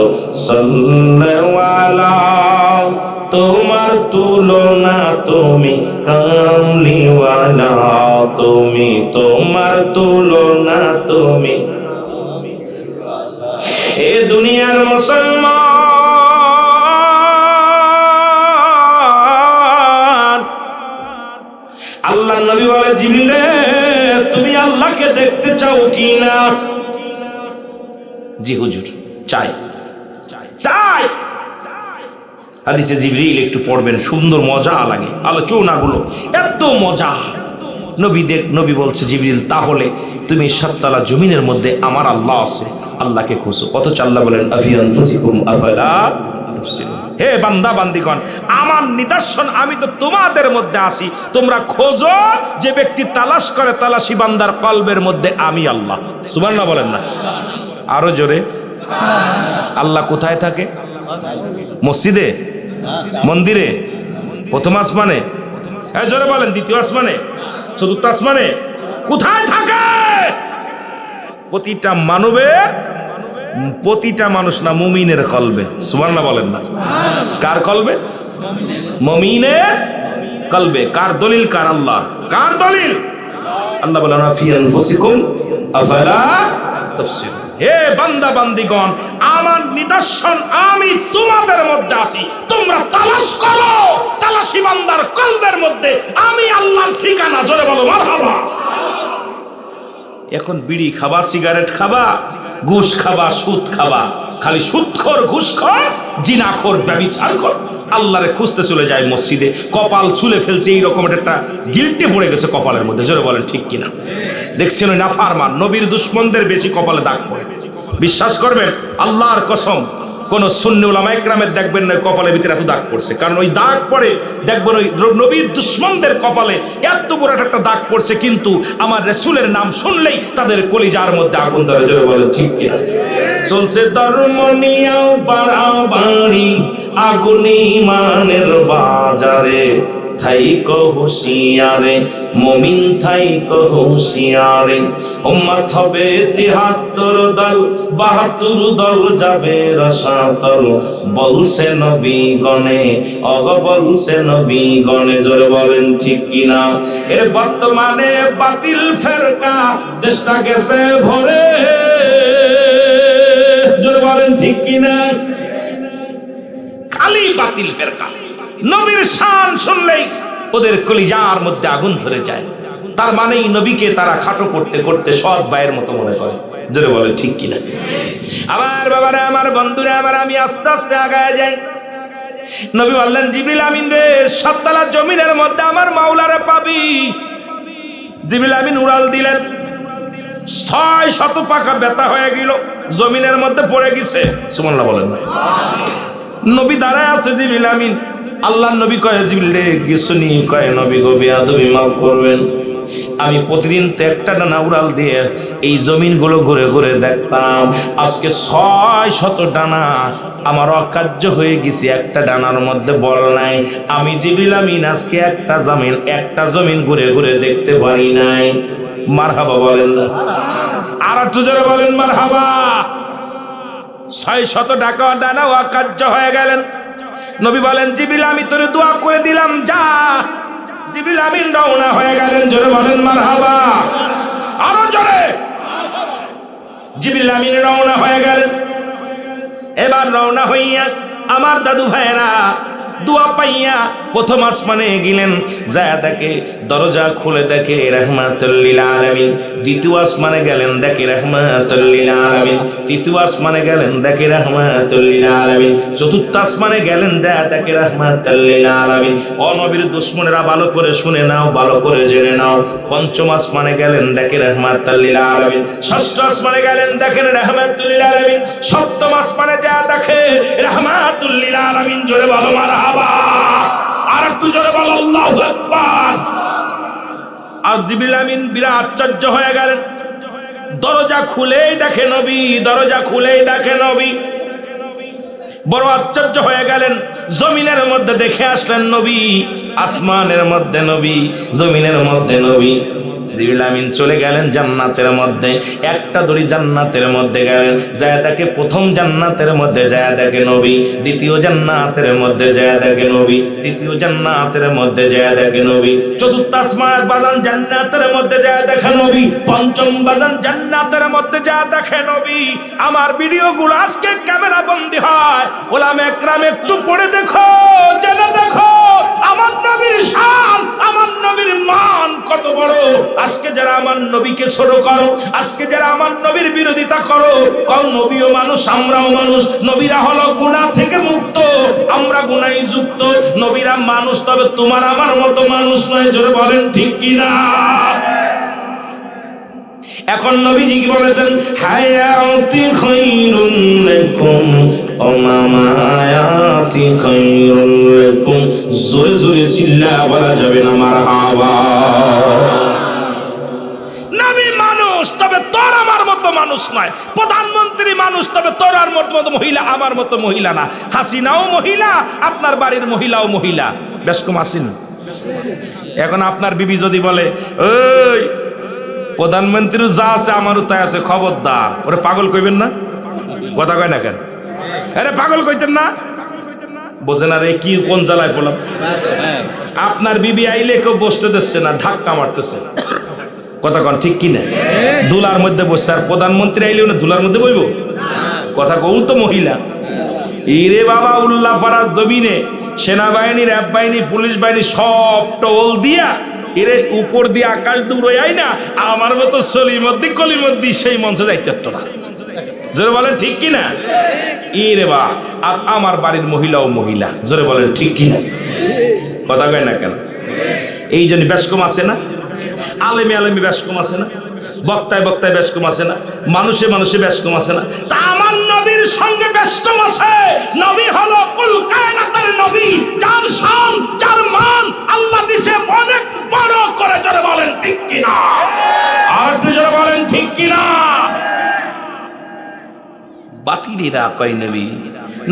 সাল্লাল্লাহু আলাইহি, তোমার তুলনা তুমি কামলিওয়ালা, তুমি তোমার তুলনা তুমি। এ দুনিয়ার মুসলমান, আল্লাহ নবী বলে জিবরিল তুমি আল্লাহকে দেখতে চাও কি না? জি হুজুর চাই। চাই হাদিসে জিবরিল একটু পড়বেন, সুন্দর মজা লাগে আলোচনাগুলো, এত মজা। নবী বলছে জিবরিল তাহলে তুমি সাততলা জমিনের মধ্যে আমার আল্লাহ আছে, আল্লাহকে খুঁজো। অথচ আল্লাহ বলেন আফি আনফুসিকুম আফালা তুবসিরুন, হে বান্দা বান্দিগণ আমার নিদর্শন আমি তো তোমাদের মধ্যে আছি, তোমরা খোঁজো। যে ব্যক্তি তালাশ করে তালাশি বান্দার কলবের মধ্যে আমি আল্লাহ। সুবহানাল্লাহ বলেন না আরো জোরে। আল্লাহ কোথায় থাকে? মসজিদে, মন্দিরে, প্রথম আসমানে, জোরে বলেন দ্বিতীয় আসমানে, চতুর্থ আসমানে, কোথায় থাকে? প্রতিটা মানবের, প্রতিটা মানুষ না মুমিনের কলবে। সুবহানাল্লাহ বলেন না। কার কলবে? মুমিনের কলবে। কার দলিল? কার আল্লাহ। কার দলিল? আল্লাহ বলেন ফি আনফুসিকুম আফালা তুবসিরুন, হে বান্দা বান্দিগণ আমার নিদর্শন আমি তোমাদের মধ্যে আছি, তোমরা তালাশ করো। তালাশি বান্দার কলবের মধ্যে আমি আল্লাহর ঠিকানা। জোরে বলো মারহাবা। এখন বিড়ি খাবা, সিগারেট খাবা, ঘুষ খাবা, সুদ খাবা, খালি সুদখোর, ঘুষখোর, জিনাখোর, ব্যভিচারখোর, আল্লাহরে খুঁজতে চলে যায় মসজিদে, কপাল ছুলে ফেলছে, এইরকম একটা গিল্টে পড়ে গেছে কপালের মধ্যে। জোরে বলেন ঠিক কিনা? দেখছেন ওই নাফারমান নবীর দুশ্মনদের বেশি কপালে দাগ পড়ে। বিশ্বাস করবেন আল্লাহর কসম, কোন সুন্নি উলামা ইকরামের দেখবেন না কপালের ভিতরে এত দাগ পড়ছে, কারণ ওই দাগ পড়ে দেখবেন ওই নবীর দুশ্মনদের কপালে এত বড় একটা দাগ পড়ছে, কিন্তু আমার রাসূলের নাম শুনলেই তাদের কলিজার মধ্যে আগুন ধরে। জোরে বলেন ঠিক কিনা? চলছে ধর্ম নিয়াও বাড়াবাড়ি, আগুন ঈমানের বাজারে, থাইকো হুঁশিয়ারে মুমিন থাইকো হুঁশিয়ারে, উম্মত হবে ৭৩ দল, ৭২ দল যাবে রসাতল, বলছে নবী গণে, বলছে নবী গণে। জোরে বলেন ঠিক কিনা? এর বর্তমানে বাতিল ফেরকা চেষ্টা গেছে ভরে। জোরে বলেন ঠিক কিনা? খালি বাতিল ফেরকা, নবীর শান শুনলেই ওদের কলিজার মধ্যে আগুন ধরে যায়। তার মানেই নবীকে তারা খাটো করতে করতে সৎ ভাইয়ের মতো মনে করে। জোরে বলে ঠিক কিনা? আমার বাবারা, আমার বন্ধুরা, আমার আমি আস্তে আস্তে আগায় যাই। নবী বললেন জিবরিল আমিন রে, সাততলা জমিনের মধ্যে আমার মাওলারে পাবি। জিবরিল আমিন উড়াল দিলেন, ৬০০ পাখা ব্যথা হয়ে গেল, জমিনের মধ্যে পড়ে গেছে। সুবহানাল্লাহ বলেন। নবী দাঁড়ায় আছে, জিবরিল আমিন, আল্লাহ নবী কয় জিবরিল রে কিছু নি, কয় নবী গো বেয়াদবি মাফ করবেন, আমি প্রতিদিন তো একটা ডানা উড়াল দিয়ে এই জমিনগুলো ঘুরে ঘুরে দেখতাম, আজকে ৬০০ ডানা আমার অকার্য হয়ে গেছে, একটা ডানার মধ্যে বল নাই। আমি জিবরিল আমিন আজকে একটা জমিন ঘুরে ঘুরে দেখতে পারি নাই। মারহাবা বলেন না? আর একটু জোরে বলেন মারহাবা। ৬০০ ডানা অকার্য হয়ে গেলেন। নবী বলেন জিবরিল আমি তোরে দোয়া করে দিলাম, যা। জিবরিল আমিন রওনা হয়ে গেলেন। জোরে বলেন মারহাবা। আরো জোরে। জিবরিল আমিন রওনা হয়ে গেলেন। এবার রওনা হইয়া আমার দাদু ভাইয়েরা দোয়া পাইয়া প্রথম আসমানে গেলেন, যায় দেখে দরজা খুলে দেখে রাহমাতুল লিল আলামিন। দ্বিতীয় আসমানে গেলেন, দেখে রাহমাতুল লিল আলামিন। তৃতীয় আসমানে গেলেন, দেখে রাহমাতুল লিল আলামিন। চতুর্থ আসমানে গেলেন, যায় দেখে রাহমাতুল লিল আলামিন। ও নবীর দুশমনেরা ভালো করে শুনে নাও, ভালো করে জেনে নাও। পঞ্চম আসমানে গেলেন, দেখে রাহমাতুল লিল আলামিন। ষষ্ঠ আসমানে গেলেন, দেখেন রাহমাতুল লিল আলামিন। সপ্তম আসমানে যায় দেখে রাহমাতুল লিল আলামিন। জোরে বলো মারহাবা। আর একটু জোরে বলো আল্লাহু আকবার। আর জিবরিল আমিন বিরাট আশ্চর্য হয়ে গেলেন। দরজা খুলেই দেখে নবী, দরজা খুলেই দেখে নবী। বড় আশ্চর্য হয়ে গেলেন। জমিনের মধ্যে দেখে আসলেন নবী, আসমানের মধ্যে নবী, জমিনের মধ্যে নবী। জিবরিল আমিন চলে গেলেন জান্নাতের মধ্যে, একটা দড়ি জান্নাতের মধ্যে গেলেন, যায় দেখে প্রথম জান্নাতের মধ্যে যায় দেখে নবী, দ্বিতীয় জান্নাতের মধ্যে যায় দেখে নবী, তৃতীয় জান্নাতের মধ্যে যায় দেখে নবী, চতুর্থ আসমান বাদান জান্নাতের মধ্যে যায় দেখে নবী, পঞ্চম বাদান জান্নাতের মধ্যে যায় দেখে নবী। আমার ভিডিওগুলো আজকে ক্যামেরা বন্দী হয়, ওলামা একরাম একটু পড়ে দেখো, জেনে দেখো আমার নবীর শান, আমার নবীর মান কত বড়। আজকে যারা আমার নবীকে ছোট করো, আজকে যারা আমার নবীর বিরোধিতা করো, কও নবীও মানুষ আমরাও মানুষ, নবীরা হলো গুনাহ থেকে মুক্ত, আমরা গুনাহে যুক্ত, নবীরা মানুষ তবে তোমার আমার মতো মানুষ নয়। জোরে বলেন ঠিক কিনা? এখন নবীজি কি বলেছেন? হায়াতি খায়রুল লাকুম ও মামায়াতি খায়রুল লাকুম। জোরে জোরে চিল্লায়া বলা যাবে না মারহাবা। নবী মানুষ তবে তোর আমার মতো মানুষ নয়, প্রধানমন্ত্রী মানুষ তবে তোর আর মতো মহিলা আমার মতো মহিলা না। হাসিনাও মহিলা, আপনার বাড়ির মহিলাও মহিলা। বেশ কম আসেনি? এখন আপনার বিবি যদি বলে ওই প্রধানমন্ত্রী যা আছে আমারও তাই আছে, খবরদার, ওরে পাগল কইবেন না? কথা কয় না কেন? আরে পাগল কইতেন না? বোঝেন আর কি কোন জ্বালায় পড়লাম। আপনার বিবি আইলে কেউ বসতে দিচ্ছে না, ধাক্কা মারতেছে। কথা কন ঠিক কিনা? দুলার মধ্যে বসছে, আর প্রধানমন্ত্রী আইলেও না দুলার মধ্যে বইব? কথা কৌ তো মহিলা। ইরে বাবা, উল্লাপাড়ার জমিনে সেনাবাহিনী, র্যাব বাহিনী, পুলিশ বাহিনী সব টোল দিয়া এর উপর দিয়ে আকাশ দূরে আই না, আমার মতো সলিমদ্দি কলিমদ্দি সেই মঞ্চে যাইতে হতো না। জোরে বলেন ঠিক কিনা? ইরে বা, আর আমার বাড়ির মহিলাও মহিলা। জোরে বলেন ঠিক কিনা? কথা কয় না কেন? এই জন্য বেশ কম আছে না? আলেমে আলেমে বেশ কম আছে না? বক্তায় বক্তায় বেশ কম আছে না? মানুষে মানুষে বেশ কম আছে না? তা আমার নবীর সঙ্গে বেশ কম আছে। নবী হলো কুল কায়নাতের নবী, যার শান, যার মান আল্লাহ দিছে অনেক বড় করে। যারা বলেন ঠিক কিনা? আর তো যারা বলেন ঠিক কিনা? বাতিলেরা কয় নবী,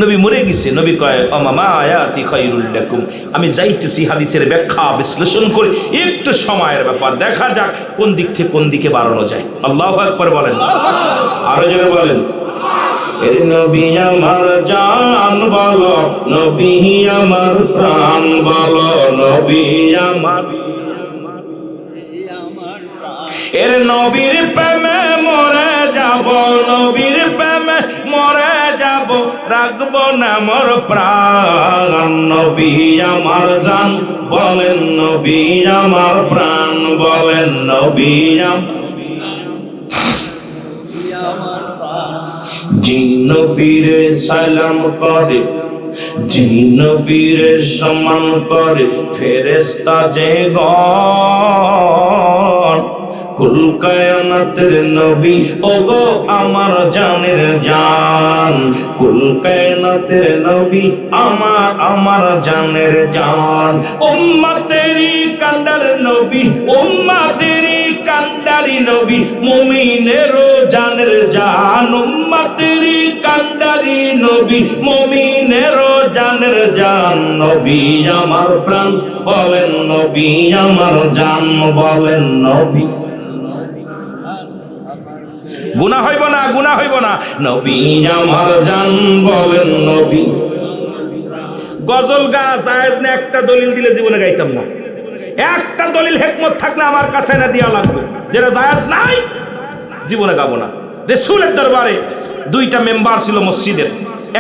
নবী মরে গেছে। নবী কয় অমামা আয়াতি খায়রুল লাকুম। আমি যাইতেছি হাদিসের ব্যাখ্যা বিশ্লেষণ করে, একটু সময়ের ব্যাপার, দেখা যাক কোন দিক থেকে কোন দিকে বাড়ানো যায়। আল্লাহু আকবার বলেন, আরো জোরে বলেন। এর নবী আমার জান বলো, নবী আমার প্রাণ বলো, নবী আমার, এর নবীর প্রেমে মরে যাব, নবীর প্রেমে মরে যাব, রাখবো না মোর প্রাণ। নবী আমার জান বলেন, নবী আমার প্রাণ বলেন, নবী জিন নবীরে সালাম করে, জিন নবীরে সম্মান করে ফেরেশতা যে গণ। কুল কায়নাতের নবী ওগো আমার জানের জান, কুল কায়নাতের নবী আমার জানের জান। উম্মতেরই কান্ডার নবী, উম্মতেরই কান্ডারি নবী, মুমিনেরও জানের জান। উম্মতেরই কান্ডারি নবী, মুমিনেরও জানের জান। নবী আমার প্রাণ বলেন, নবী আমার জান বলেন, নবী। গুনাহ হইব না, গুনাহ হইব না, নবী আমার জান বলেন, নবী। গজল গা জায়েজ না? একটা দলিল দিলে জীবনে গাইতাম না। একটা দলিল হিকমত থাকলে আমার কাছে না দিয়া লাগবে, যেটা জায়েজ নাই জীবনে গাবো না। রাসূলের দরবারে দুইটা মেম্বার ছিল মসজিদের,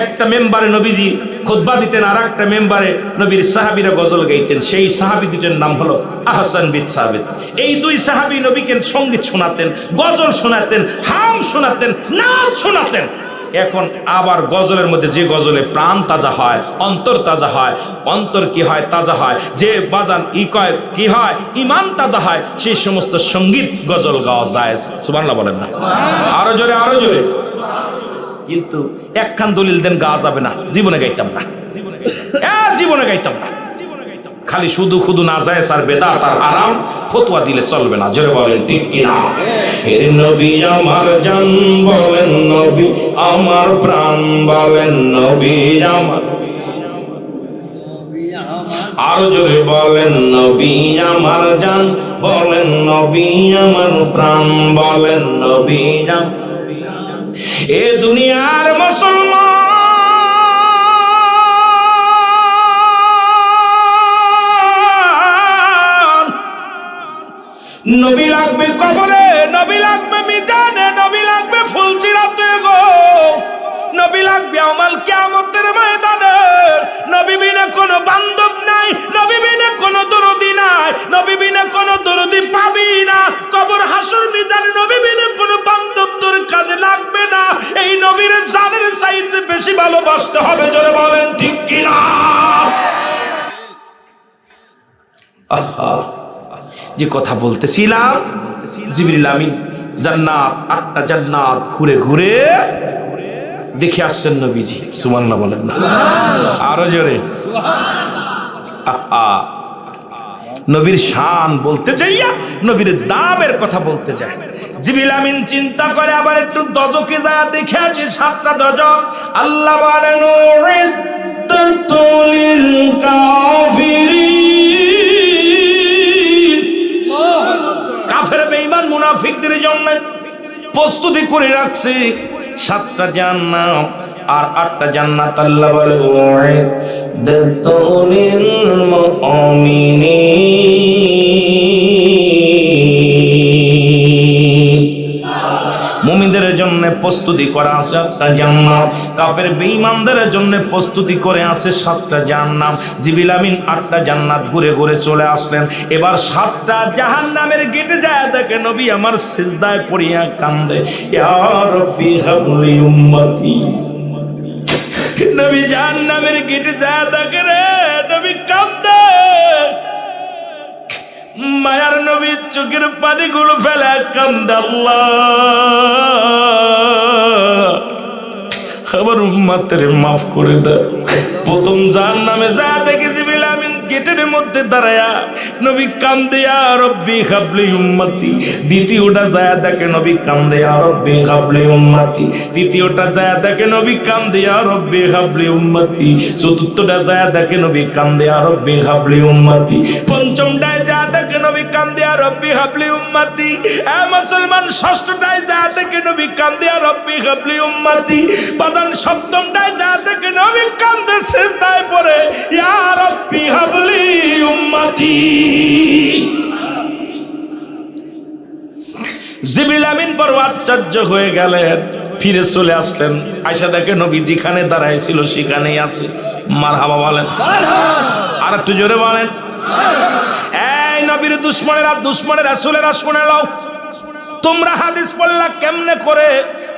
একটা মেম্বারে নবীজি খুতবা দিতেন, আর একটা মেম্বারে নবীর সাহাবীরা গজল গাইতেন। সেই সাহাবী দুইটার নাম হলো আহসান বিন সাবিত। এই দুই সাহাবী নবীকে সঙ্গীত শোনাতেন, গজল শোনাতেন, হাম শোনাতেন, নাচ শোনাতেন। এখন আবার গজলের মধ্যে যে গজলে প্রাণ তাজা হয়, অন্তর তাজা হয়, অন্তর কি হয়? তাজা হয়। যে বাদান কি হয়? ইমান তাজা হয়। সেই সমস্ত সঙ্গীত গজল গাওয়া জায়েজ। সুবহানাল্লাহ বলেন না? আরো জোরে, আরো জোরে। কিন্তু একখান দলিল দেন গাওয়া যাবে না, জীবনে গাইতাম না, জীবনে গাইতাম না। খালি শুধু খুদু না যায় স্যার বেদাত আর হারাম ফতোয়া দিলে চলবে না। জোরে বলেন ঠিক কিনা? এর নবী আমার জান বলেন, নবী আমার প্রাণ বলেন, নবী আমার, আর জোরে বলেন নবী আমার জান বলেন, নবী আমার প্রাণ বলেন, নবী আমার। এ দুনিয়ার মুসলমান নবী লাগবে কবরে, নবী লাগবে মিজানে, নবী লাগবে ফুলসিরাতে গো, নবী লাগবে আমাল কিয়ামতের ময়দানে। নবী বিনা কোনো বান্ধব নাই, নবী বিনা কোনো দরদি নাই, নবী বিনা কোনো দরদি পাবি না। কবর হাসর মিজানে নবী বিনা কোনো বান্ধব তোর কাজে লাগবে না। এই নবীর জানের চাইতে বেশি ভালোবাসতে হবে। জোরে বলেন ঠিক কিনা? আহা, যে কথা বলতেছিলাম, জিবরিল আমিন জান্নাত, 8টা জান্নাত ঘুরে ঘুরে দেখে আসছেন নবীজি। সুবহানাল্লাহ বলেন না? আরো জোরে। আহা, নবীর শান বলতে যাইয়া নবীর দামের কথা বলতে যায়। জিবরিল আমিন চিন্তা করে আবার একটু দজকে যায় দেখে আসি 7টা দজক। আল্লাহ বলেন উইদ্দাতুল কাফিরিন, কাফের বেঈমান মুনাফিকদের জন্য প্রস্তুতি করে রাখছে 7টা জান্নাত আর 8টা জান্নাত। আল্লাহ বলে উইদ্দাতুল মুমিনিন, মুমিনদের জন্য প্রস্তুতি করা আছে 8টা জান্নাত, কাফের বেঈমানদের জন্য প্রস্তুতি করে আছে 7টা জান্নাত। জিবরিল আমিন 8টা জান্নাত ঘুরে ঘুরে চলে আসলেন। এবার 7টা জাহান্নামের গেটে যায় দেখে নবী আমার সিজদায় পড়িয়া কান্দে, ইয়া রাব্বি হাবলি উম্মতি। নবী জাহান্নামের গেটে যায় দেখে রে নবী কান্দে, মায়ার নবী চোখের পানিগুলো ফেলে কান্দে, আল্লাহ আমার উম্মতের মাফ করে দাও। প্রথম জাহান্নামে যা দেখে জিবরিল আমিন গেটের মধ্যে দাঁড়ায়া নবী কান্দে, ইয়া রাব্বি হাবলি উম্মতি। দ্বিতীয়টা যায় দেখে নবী কান্দে, ইয়া রাব্বি হাবলি উম্মতি। তৃতীয়টা যায় দেখে নবী কান্দে, ইয়া রাব্বি হাবলি উম্মতি। চতুর্থটা যায় দেখে নবী কান্দে, ইয়া রাব্বি হাবলি উম্মতি। পঞ্চমটায় যা দেখে নবী কান্দে, ইয়া রাব্বি হাবলি উম্মতি। এ মুসলমান, ষষ্ঠটায় যা দেখে নবী কান্দে, ইয়া রাব্বি হাবলি উম্মতি। বাদান সপ্তমটায় যা দেখে নবী কান্দে সিজদায় পড়ে, ইয়া রাব্বি হাবলি উম্মতি। জিবরিল আমিন বড় আশ্চর্য হয়ে গেলেন, ফিরে চলে আসলেন। আয়েশা দেখে নবী যেখানে দাঁড়ায় ছিল সেখানেই আছে। মারহাবা বলেন, আর একটু জোরে বলেন। এই নবীর দুশমনেরা, দুশমনের রাসূলেরা শুনে নাও, তোমরা হাদিস পড়লা কেমনে করে,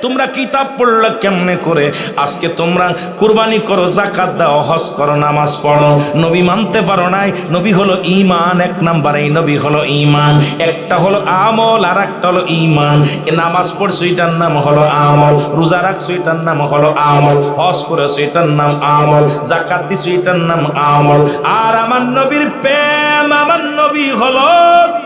তোমরা কিতাব পড়লা কেমনে করে, আজকে তোমরা কুরবানি করো, যাকাত দাও, হজ করো, নামাজ পড়ো, নবী মানতে পারো নাই। নবী হলো ঈমান, 1 নাম্বার এই নবী হলো ঈমান। একটা হলো আমল আর একটা হলো ঈমান। এ নামাজ পড়ছো এটার নাম হলো আমল, রোজা রাখছো এটার নাম হলো আমল, হজ করেছো এটার নাম আমল, যাকাত দিছো এটার নাম আমল। আর আমার নবীর প্রেম, আমার নবী হলো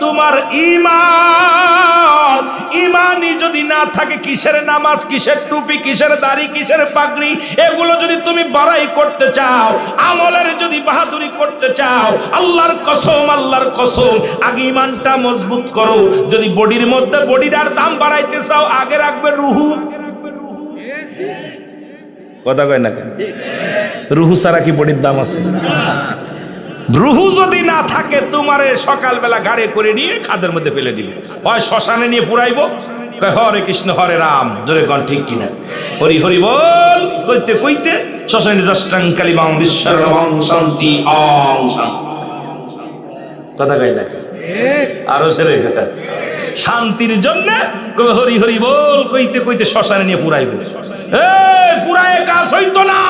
তোমার ঈমান। ঈমানই যদি না থাকে, কিসের নামাজ, কিসের টুপি, কিসের দাড়ি, কিসের পাগড়ি, এগুলো যদি তুমি বড়াই করতে চাও, আমলের যদি বাহাদুরি করতে চাও, আল্লাহর কসম, আল্লাহর কসম, আগে ঈমানটা মজবুত করো। যদি বডির মধ্যে বডিটার দাম বাড়াইতে চাও, আগে রাখবে রুহু। কথা কয় না কেন? রুহু ছাড়া কি বডির দাম আছে? রুহু যদি না থাকে, তোমারে সকালবেলা গাড়ি করে নিয়ে খাদের মধ্যে ফেলে দিবে, হয় শ্মশানে নিয়ে পুরাইবো, হরে কৃষ্ণ হরে রাম, জোরে কন ঠিক কিনা? হরি হরি বল কইতে কইতে শ্মশানে দশটাং কালিমাং বিশ্বরং শান্তি অং শান্তি। কথা কয় না? আরো সেরে কথা, শান্তির জন্য হরি হরি বল কইতে কইতে শ্মশানে নিয়ে পুরাইবে। পুরায় কাজ হইতো না,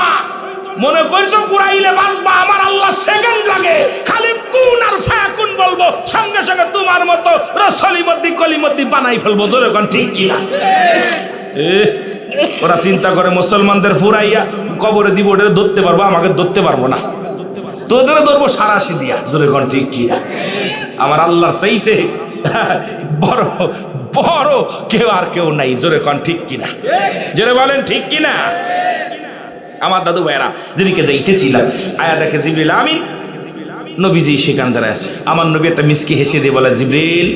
মনে করছো পুরাইলে বাঁচবা, আমার আল্লাহ সেকেন্ড লাগে, খালি কুন আর ফায়াকুন বলবো, সঙ্গে সঙ্গে তোমার মতো রসলিমদ্দি কলিমদ্দি বানাই ফেলবো। জোরে কোন ঠিক কিনা? ওরা চিন্তা করে মুসলমানদের ফুরাইয়া কবরে দিব, ওটা ধরতে পারবো, আমাকে ধরতে পারবো না। তোদের ধরবো সারাশি দিয়া, জোরে কোন ঠিক কিনা? আমার আল্লাহর চাইতে বড় বড় কেউ আর কেউ নাই, জোরে কোন ঠিক কিনা? জোরে বলেন ঠিক কিনা? আমার দাদু ভাইরা যেদিকে যাইতেছিলাম, আয়া দেখে জিবরিল আমিন নবীজি সেখান দাঁড়ায় আছে। আমার নবী একটা মিসকি হেসে দিয়ে বলে, জিবরিল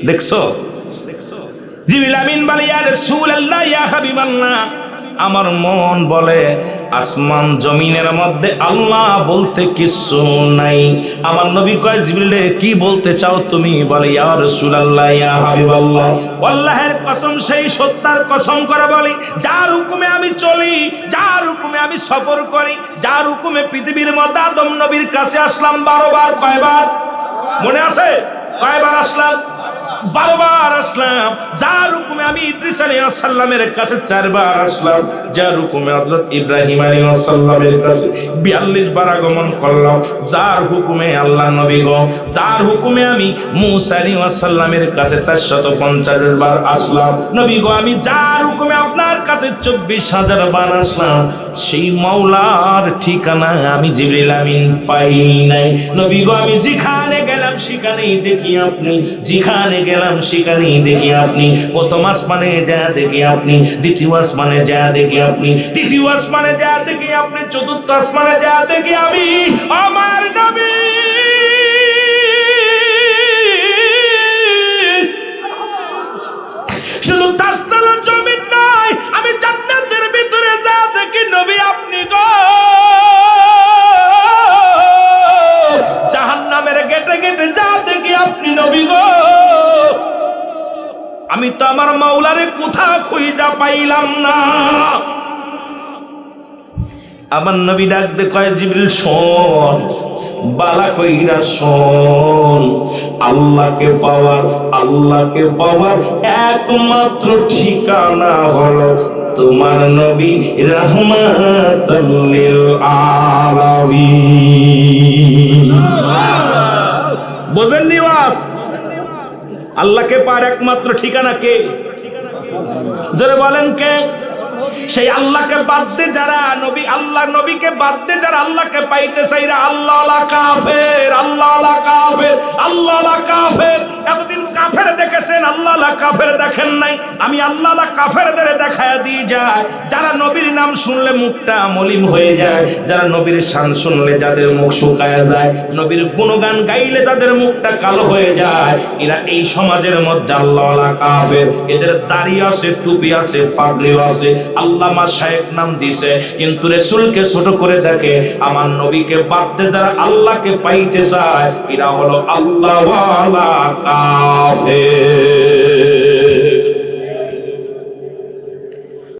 দেখছো? জিবরিল আমিন বলে, ইয়া রাসূলুল্লাহ, ইয়া হাবিবাল্লাহ, আমার মন বলে আসমান জমিনের মধ্যে আল্লাহ বলতে কিছু নাই। আমার নবী কয়, জিবরিল কি বলতে চাও তুমি? বলে, ইয়া রাসূলুল্লাহ, ইয়া হাবিবাল্লাহ, আল্লাহর কসম, সেই সত্তার কসম করে বলি, যার হুকুমে আমি চলি, যার হুকুমে আমি সফর করি, যার হুকুমে পৃথিবীর মধ্যে আদম নবীর কাছে আসলাম 12 বার। কয়বার মনে আছে? কয়বার আসলাম? 12 বার আসলাম। যার হুকুমে আমি ইদ্রিস আলাইহিস সালামের কাছে 4 বার আসলাম। যার হুকুমে হযরত ইব্রাহিম আলাইহিস সালামের কাছে 42 বার আগমন করলাম। যার হুকুমে আল্লাহ নবী গো, যার হুকুমে আমি মূসা আলাইহিস সালামের কাছে 450 বার আসলাম। নবী গো, আমি যার হুকুমে আপনার কাছে 24,000 বার আসলাম, সেই মাওলার ঠিকানা আমি জিবরিল আমিন পাই নাই। নবী গো, আমি যেখানে গেলাম সেখানেই দেখি আপনি, যেখানে গেলাম সেখানেই দেখি আপনি। প্রথম আসমানে যা দেখি আপনি, দ্বিতীয় আসমানে যা দেখি আপনি, তৃতীয় আসমানে যা দেখি আপনি, চতুর্থ আসমানে যা দেখি আমি। আমার নবী শুধু তাসতালা জমিন নয়, আমি জান্নাতের ভিতরে যা দেখি নবী আপনি গো। জাহান্নামের গেটে গেটে যা দেখি আপনি নবী গো। আমি তো আমার মাওলারে কোথাও খুঁজা পাইলাম না। আমার নবী ডাক দে কয়, জিবরিল শোন, বালা কইরা শোন, আল্লাহকে পাওয়ার একমাত্র ঠিকানা হলো তোমার নবী রাহমাতুল লিল আলামিন। বোঝেন নিওয়াজ? আল্লাহকে পাওয়ার একমাত্র ঠিকানা কে? জোরে বলেন কে? সেই আল্লাহকে বাদ দিয়ে যারা নবী, আল্লাহ নবীকে বাদ দিয়ে যারা আল্লাহকে পাইতে চাইরা, আল্লাহ কাফের, আল্লাহ কাফের, আল্লাহ কাফের। এতদিন কাফের দেখেছেন, আল্লাহ কাফের দেখেন নাই। আমি আল্লাহ কাফেরদের দেখায় দিয়ে যায়, যারা নবীর নাম শুনলে মুখটা মলিন হয়ে যায়, যারা নবীর শান শুনলে যাদের মুখ শুকায় যায়, নবীর গুণগান গাইলে তাদের মুখটা কালো হয়ে যায়, এরা এই সমাজের মধ্যে আল্লাহ কাফের। এদের দাড়ি আছে, টুপি আছে, পাগড়িও আছে, আল্লামা শায়েখ নাম দিছে, কিন্তু রাসূলকে ছোট করে দেখে। আমার নবীকে বাদ দিয়ে যারা আল্লাহকে পাইতে চায়, এরা হলো আল্লাহ ওয়ালা কাফের।